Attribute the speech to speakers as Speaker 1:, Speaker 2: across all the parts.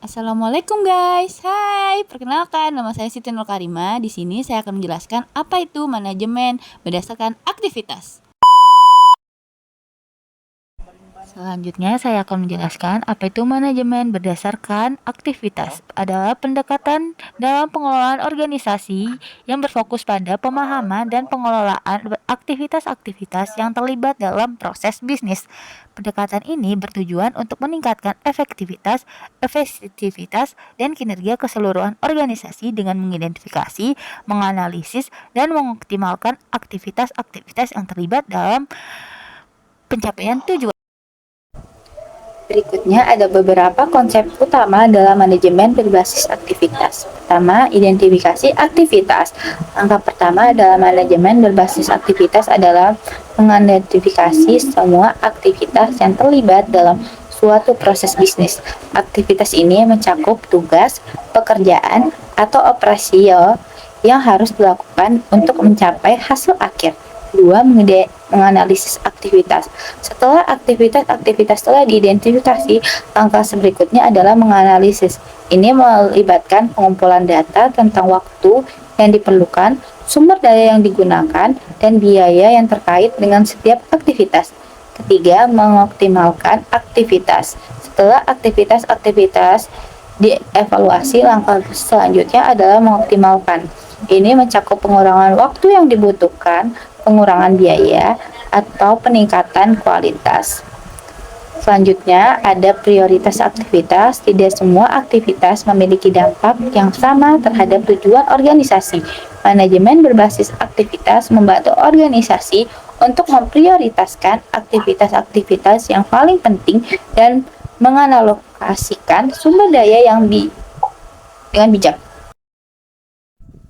Speaker 1: Assalamualaikum guys. Hai, perkenalkan nama saya Siti Nur Karima. Di sini saya akan menjelaskan apa itu manajemen berdasarkan aktivitas. Selanjutnya saya akan menjelaskan apa itu manajemen berdasarkan aktivitas. Adalah pendekatan dalam pengelolaan organisasi yang berfokus pada pemahaman dan pengelolaan aktivitas-aktivitas yang terlibat dalam proses bisnis. Pendekatan ini bertujuan untuk meningkatkan efektivitas, dan kinerja keseluruhan organisasi dengan mengidentifikasi, menganalisis, dan mengoptimalkan aktivitas-aktivitas yang terlibat dalam pencapaian tujuan. Berikutnya ada beberapa konsep utama dalam manajemen berbasis aktivitas. Pertama, identifikasi aktivitas. Langkah pertama dalam manajemen berbasis aktivitas adalah mengidentifikasi semua aktivitas yang terlibat dalam suatu proses bisnis. Aktivitas ini mencakup tugas, pekerjaan, atau operasi yang harus dilakukan untuk mencapai hasil akhir. Kedua, menganalisis aktivitas. Setelah aktivitas telah diidentifikasi, langkah berikutnya adalah menganalisis. Ini melibatkan pengumpulan data tentang waktu yang diperlukan, sumber daya yang digunakan, dan biaya yang terkait dengan setiap aktivitas. Ketiga, mengoptimalkan aktivitas. Setelah aktivitas dievaluasi, langkah selanjutnya adalah mengoptimalkan. Ini mencakup pengurangan waktu yang dibutuhkan, pengurangan biaya, atau peningkatan kualitas. Selanjutnya, ada prioritas aktivitas. Tidak semua aktivitas memiliki dampak yang sama terhadap tujuan organisasi. Manajemen berbasis aktivitas membantu organisasi untuk memprioritaskan aktivitas-aktivitas yang paling penting dan mengalokasikan sumber daya dengan bijak.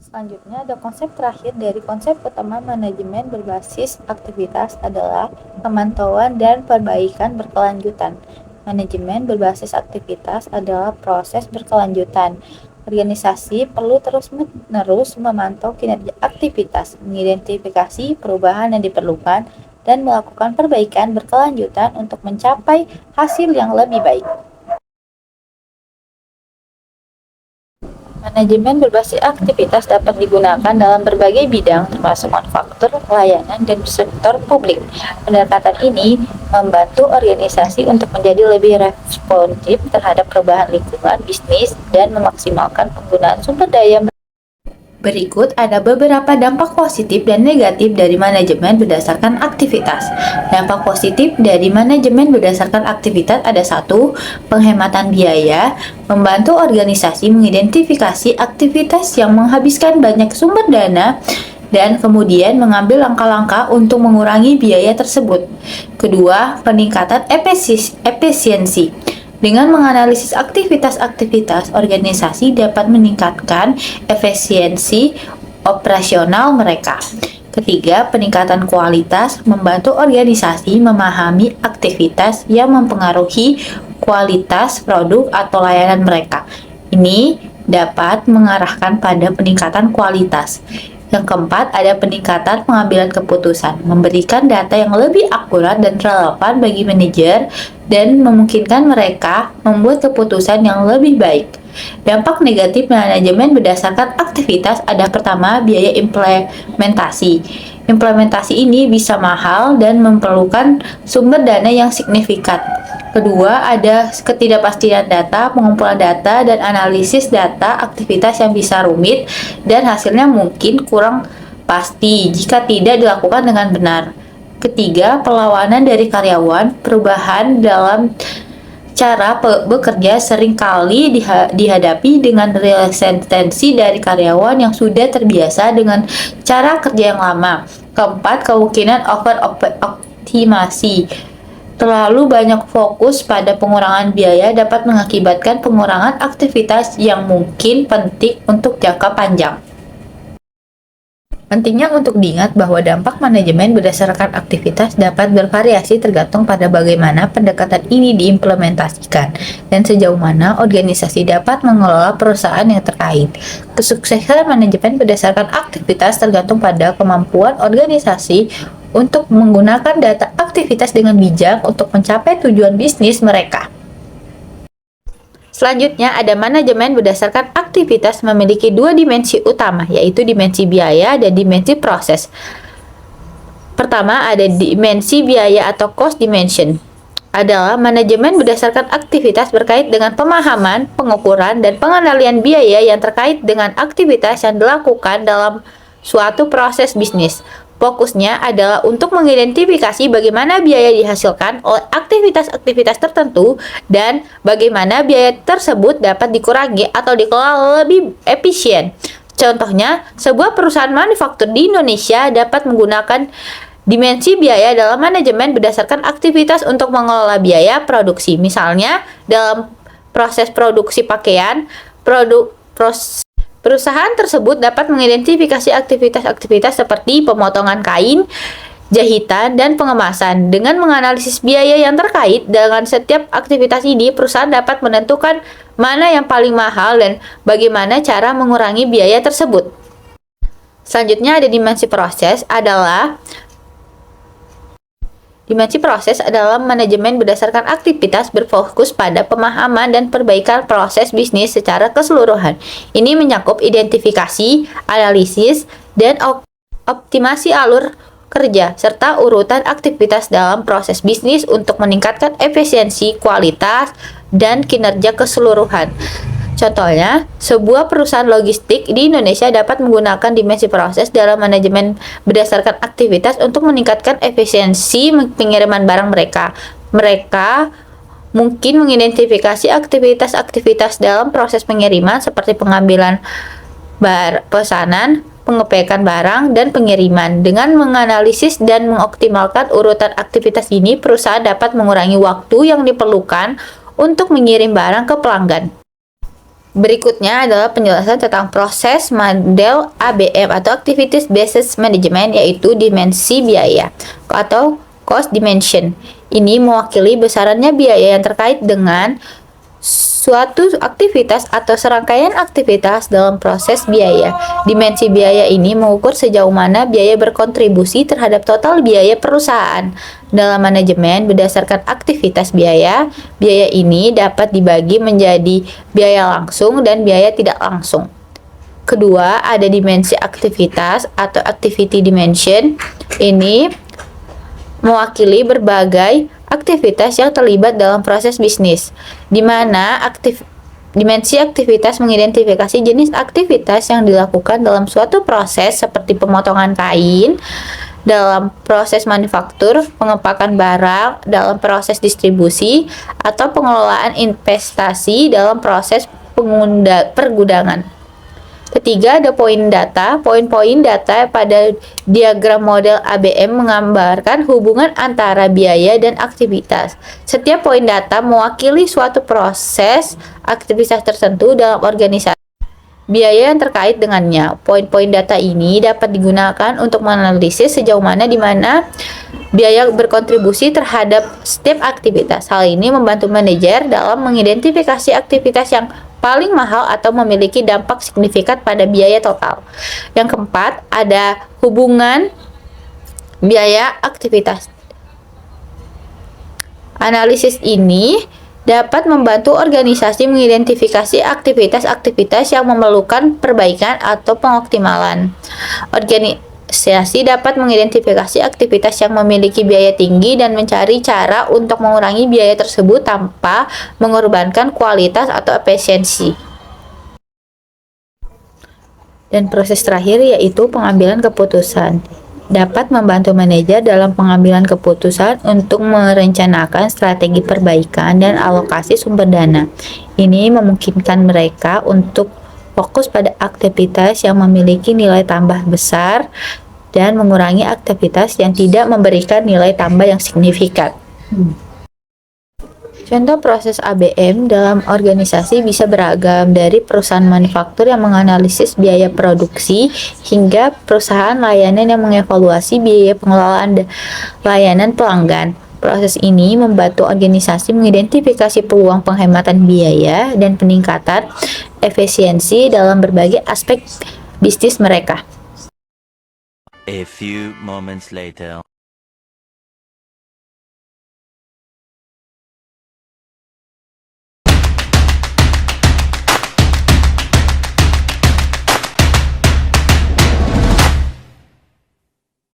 Speaker 1: Selanjutnya ada konsep terakhir dari konsep utama manajemen berbasis aktivitas adalah pemantauan dan perbaikan berkelanjutan. Manajemen berbasis aktivitas adalah proses berkelanjutan. Organisasi perlu terus-menerus memantau kinerja aktivitas, mengidentifikasi perubahan yang diperlukan, dan melakukan perbaikan berkelanjutan untuk mencapai hasil yang lebih baik. Manajemen berbasis aktivitas dapat digunakan dalam berbagai bidang, termasuk manufaktur, pelayanan, dan sektor publik. Pendekatan ini membantu organisasi untuk menjadi lebih responsif terhadap perubahan lingkungan bisnis dan memaksimalkan penggunaan sumber daya. Berikut ada beberapa dampak positif dan negatif dari manajemen berdasarkan aktivitas. Dampak positif dari manajemen berdasarkan aktivitas ada 1. Penghematan biaya, membantu organisasi mengidentifikasi aktivitas yang menghabiskan banyak sumber dana dan kemudian mengambil langkah-langkah untuk mengurangi biaya tersebut. Kedua, peningkatan efisiensi. Dengan menganalisis aktivitas-aktivitas, organisasi dapat meningkatkan efisiensi operasional mereka. Ketiga, peningkatan kualitas, membantu organisasi memahami aktivitas yang mempengaruhi kualitas produk atau layanan mereka. Ini dapat mengarahkan pada peningkatan kualitas. Yang keempat, ada peningkatan pengambilan keputusan, memberikan data yang lebih akurat dan relevan bagi manajer dan memungkinkan mereka membuat keputusan yang lebih baik. Dampak negatif manajemen berdasarkan aktivitas ada pertama, biaya implementasi. Implementasi ini bisa mahal dan memerlukan sumber dana yang signifikan. Kedua, ada ketidakpastian data, pengumpulan data, dan analisis data aktivitas yang bisa rumit dan hasilnya mungkin kurang pasti jika tidak dilakukan dengan benar. Ketiga, perlawanan dari karyawan, perubahan dalam cara bekerja seringkali dihadapi dengan resistensi dari karyawan yang sudah terbiasa dengan cara kerja yang lama. Keempat, kemungkinan over-optimasi. Terlalu banyak fokus pada pengurangan biaya dapat mengakibatkan pengurangan aktivitas yang mungkin penting untuk jangka panjang. Pentingnya untuk diingat bahwa dampak manajemen berdasarkan aktivitas dapat bervariasi tergantung pada bagaimana pendekatan ini diimplementasikan dan sejauh mana organisasi dapat mengelola perusahaan yang terkait. Kesuksesan manajemen berdasarkan aktivitas tergantung pada kemampuan organisasi untuk menggunakan data aktivitas dengan bijak untuk mencapai tujuan bisnis mereka. Selanjutnya ada manajemen berdasarkan aktivitas memiliki dua dimensi utama, yaitu dimensi biaya dan dimensi proses. Pertama ada dimensi biaya atau cost dimension. Adalah manajemen berdasarkan aktivitas berkait dengan pemahaman, pengukuran, dan pengendalian biaya yang terkait dengan aktivitas yang dilakukan dalam suatu proses bisnis. Fokusnya adalah untuk mengidentifikasi bagaimana biaya dihasilkan oleh aktivitas-aktivitas tertentu dan bagaimana biaya tersebut dapat dikurangi atau dikelola lebih efisien. Contohnya, sebuah perusahaan manufaktur di Indonesia dapat menggunakan dimensi biaya dalam manajemen berdasarkan aktivitas untuk mengelola biaya produksi. Misalnya, dalam proses produksi pakaian, perusahaan tersebut dapat mengidentifikasi aktivitas-aktivitas seperti pemotongan kain, jahitan, dan pengemasan. Dengan menganalisis biaya yang terkait dengan setiap aktivitas ini, perusahaan dapat menentukan mana yang paling mahal dan bagaimana cara mengurangi biaya tersebut. Selanjutnya ada dimensi proses adalah manajemen berdasarkan aktivitas berfokus pada pemahaman dan perbaikan proses bisnis secara keseluruhan. Ini mencakup identifikasi, analisis, dan optimasi alur kerja, serta urutan aktivitas dalam proses bisnis untuk meningkatkan efisiensi, kualitas, dan kinerja keseluruhan. Contohnya, sebuah perusahaan logistik di Indonesia dapat menggunakan dimensi proses dalam manajemen berdasarkan aktivitas untuk meningkatkan efisiensi pengiriman barang mereka. Mereka mungkin mengidentifikasi aktivitas-aktivitas dalam proses pengiriman seperti pengambilan pesanan, pengepekan barang, dan pengiriman. Dengan menganalisis dan mengoptimalkan urutan aktivitas ini, perusahaan dapat mengurangi waktu yang diperlukan untuk mengirim barang ke pelanggan. Berikutnya adalah penjelasan tentang proses model ABM atau Activities Based Management, yaitu dimensi biaya atau cost dimension. Ini mewakili besarannya biaya yang terkait dengan suatu aktivitas atau serangkaian aktivitas dalam proses biaya. Dimensi biaya ini mengukur sejauh mana biaya berkontribusi terhadap total biaya perusahaan. Dalam manajemen berdasarkan aktivitas biaya, biaya ini dapat dibagi menjadi biaya langsung dan biaya tidak langsung. Kedua, ada dimensi aktivitas atau activity dimension. Ini mewakili berbagai aktivitas yang terlibat dalam proses bisnis, di mana dimensi aktivitas mengidentifikasi jenis aktivitas yang dilakukan dalam suatu proses seperti pemotongan kain, dalam proses manufaktur, pengepakan barang, dalam proses distribusi, atau pengelolaan investasi dalam proses pergudangan. Ketiga, ada poin data. Poin-poin data pada diagram model ABM menggambarkan hubungan antara biaya dan aktivitas. Setiap poin data mewakili suatu proses aktivitas tertentu dalam organisasi. Biaya yang terkait dengannya. Poin-poin data ini dapat digunakan untuk menganalisis sejauh mana biaya berkontribusi terhadap setiap aktivitas. Hal ini membantu manajer dalam mengidentifikasi aktivitas yang paling mahal atau memiliki dampak signifikan pada biaya total. Yang keempat, ada hubungan biaya aktivitas. Analisis ini dapat membantu organisasi mengidentifikasi aktivitas-aktivitas yang memerlukan perbaikan atau pengoptimalan. Organisasi dapat mengidentifikasi aktivitas yang memiliki biaya tinggi dan mencari cara untuk mengurangi biaya tersebut tanpa mengorbankan kualitas atau efisiensi. Dan proses terakhir yaitu pengambilan keputusan. Dapat membantu manajer dalam pengambilan keputusan untuk merencanakan strategi perbaikan dan alokasi sumber dana. Ini memungkinkan mereka untuk fokus pada aktivitas yang memiliki nilai tambah besar dan mengurangi aktivitas yang tidak memberikan nilai tambah yang signifikan. Contoh proses ABM dalam organisasi bisa beragam, dari perusahaan manufaktur yang menganalisis biaya produksi hingga perusahaan layanan yang mengevaluasi biaya pengelolaan layanan pelanggan. Proses ini membantu organisasi mengidentifikasi peluang penghematan biaya dan peningkatan efisiensi dalam berbagai aspek bisnis mereka.
Speaker 2: A few moments later.